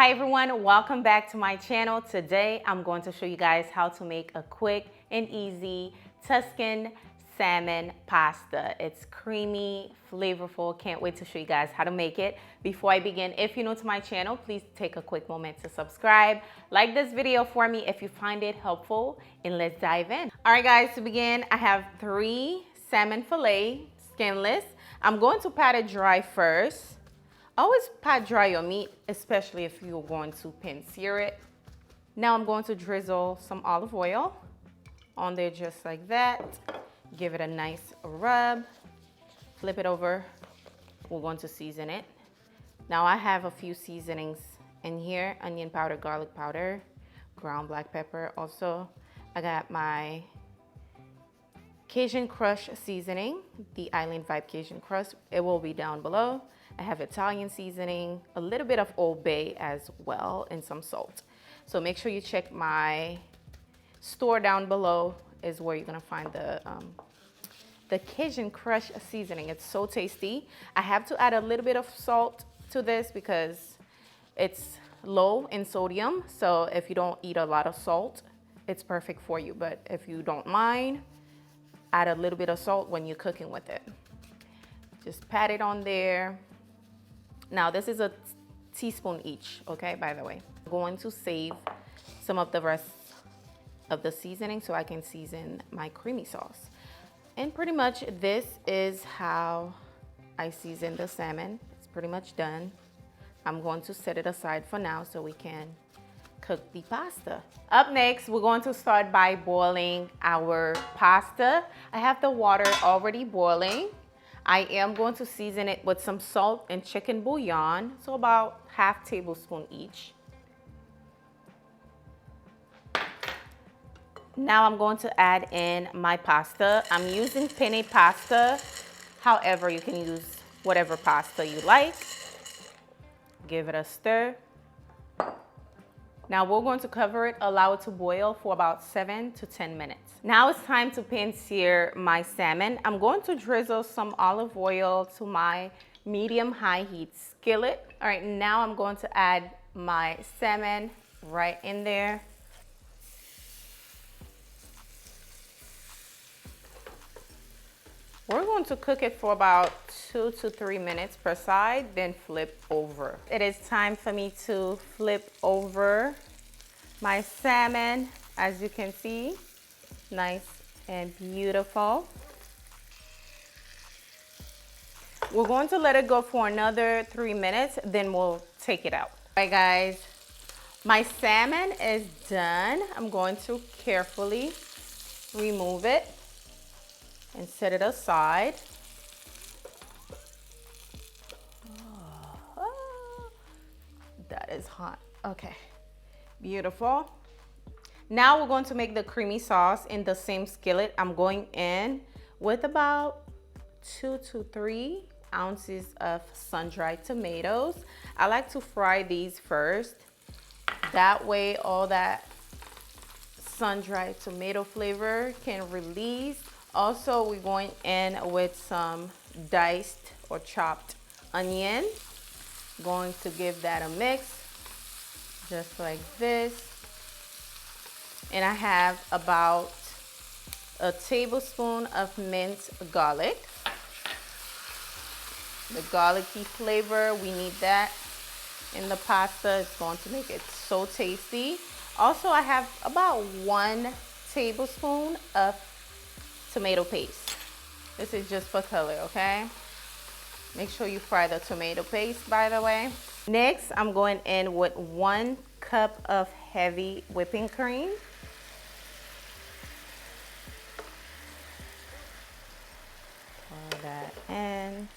Hi everyone, welcome back to my channel. Today I'm going to show you guys how to make a quick and easy Tuscan salmon pasta. It's creamy, flavorful. Can't wait to show you guys how to make it. Before I begin, if you're new to my channel, please take a quick moment to subscribe. Like this video for me if you find it helpful, and let's dive in. All right guys, to begin, I have 3 salmon fillet, skinless. I'm going to pat it dry first. Always pat dry your meat, especially if you're going to pan-sear it. Now I'm going to drizzle some olive oil on there just like that. Give it a nice rub. Flip it over. We're going to season it. Now I have a few seasonings in here. Onion powder, garlic powder, ground black pepper. Also, I got my Cajun Crush seasoning, the Island Vibe Cajun Crush. It will be down below. I have Italian seasoning, a little bit of Old Bay as well, and some salt. So make sure you check my store down below is where you're gonna find the Cajun Crush seasoning. It's so tasty. I have to add a little bit of salt to this because it's low in sodium. So if you don't eat a lot of salt, it's perfect for you. But if you don't mind, add a little bit of salt when you're cooking with it. Just pat it on there. Now this is a teaspoon each, okay, by the way. I'm going to save some of the rest of the seasoning so I can season my creamy sauce. And pretty much this is how I season the salmon. It's pretty much done. I'm going to set it aside for now so we can cook the pasta. Up next, we're going to start by boiling our pasta. I have the water already boiling. I am going to season it with some salt and chicken bouillon, so about ½ tablespoon each. Now I'm going to add in my pasta. I'm using penne pasta. However, you can use whatever pasta you like. Give it a stir. Now we're going to cover it, allow it to boil for about 7 to 10 minutes. Now it's time to pan-sear my salmon. I'm going to drizzle some olive oil to my medium-high heat skillet. All right, now I'm going to add my salmon right in there. We're going to cook it for about 2 to 3 minutes per side, then flip over. It is time for me to flip over my salmon. As you can see, nice and beautiful. We're going to let it go for another 3 minutes, then we'll take it out. All right, guys, my salmon is done. I'm going to carefully remove it and set it aside. Oh, that is hot. Okay, beautiful. Now we're going to make the creamy sauce in the same skillet. I'm going in with about 2 to 3 ounces of sun-dried tomatoes. I like to fry these first. That way all that sun-dried tomato flavor can release. Also, we're going in with some diced or chopped onion. Going to give that a mix, just like this. And I have about a tablespoon of minced garlic. The garlicky flavor, we need that in the pasta. It's going to make it so tasty. Also, I have about 1 tablespoon of tomato paste. This is just for color, okay? Make sure you fry the tomato paste, by the way. Next, I'm going in with 1 cup of heavy whipping cream. Pour that in.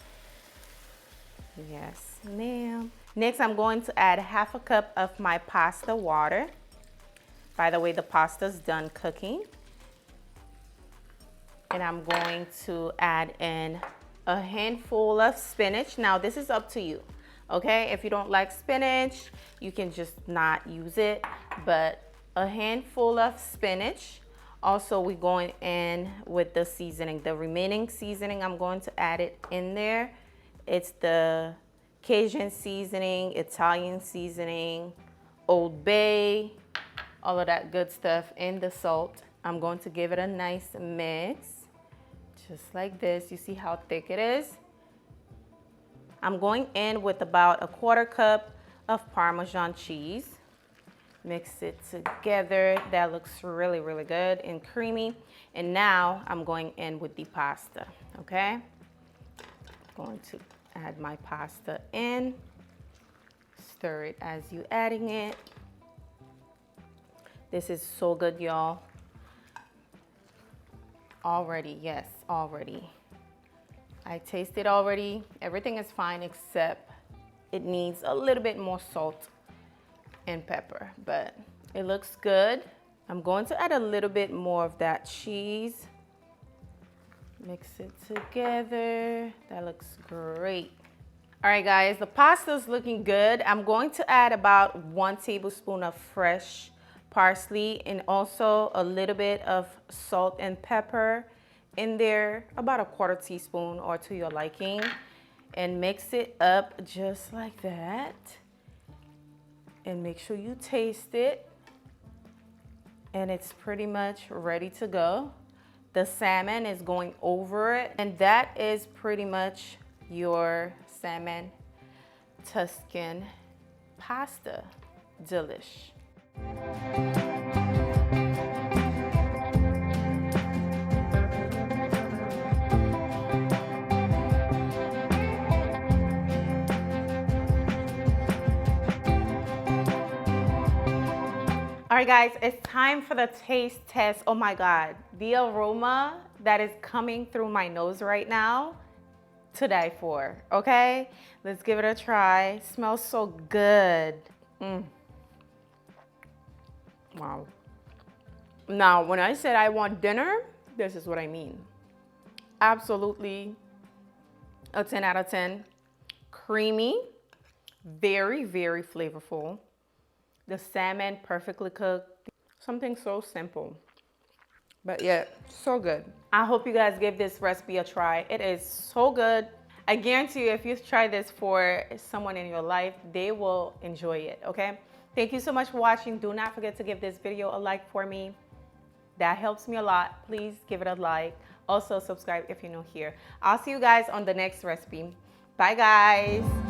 Yes, ma'am. Next, I'm going to add ½ cup of my pasta water. By the way, the pasta's done cooking. And I'm going to add in a handful of spinach. Now this is up to you, okay? If you don't like spinach, you can just not use it, but a handful of spinach. Also, we're going in with the seasoning. The remaining seasoning, I'm going to add it in there. It's the Cajun seasoning, Italian seasoning, Old Bay, all of that good stuff, and the salt. I'm going to give it a nice mix, just like this. You see how thick it is? I'm going in with about a 1/4 cup of Parmesan cheese. Mix it together. That looks really, really good and creamy. And now I'm going in with the pasta, okay? I'm going to add my pasta in. Stir it as you adding it. This is so good, y'all. Already, yes, already. I tasted already. Everything is fine except it needs a little bit more salt and pepper, but it looks good. I'm going to add a little bit more of that cheese. Mix it together. That looks great. All right, guys, the pasta's looking good. I'm going to add about 1 tablespoon of fresh parsley and also a little bit of salt and pepper in there, about a 1/4 teaspoon or to your liking, and mix it up just like that. And make sure you taste it. And it's pretty much ready to go. The salmon is going over it, and that is pretty much your salmon Tuscan pasta. Delish. All right, guys, it's time for the taste test. Oh my God, the aroma that is coming through my nose right now, to die for, okay? Let's give it a try. Smells so good. Wow. Now, when I said I want dinner, this is what I mean. Absolutely a 10 out of 10. Creamy, very, very flavorful. The salmon perfectly cooked. Something so simple, but yet so good. I hope you guys give this recipe a try. It is so good. I guarantee you, if you try this for someone in your life, they will enjoy it, okay? Thank you so much for watching. Do not forget to give this video a like for me. That helps me a lot. Please give it a like. Also subscribe if you're new here. I'll see you guys on the next recipe. Bye, guys.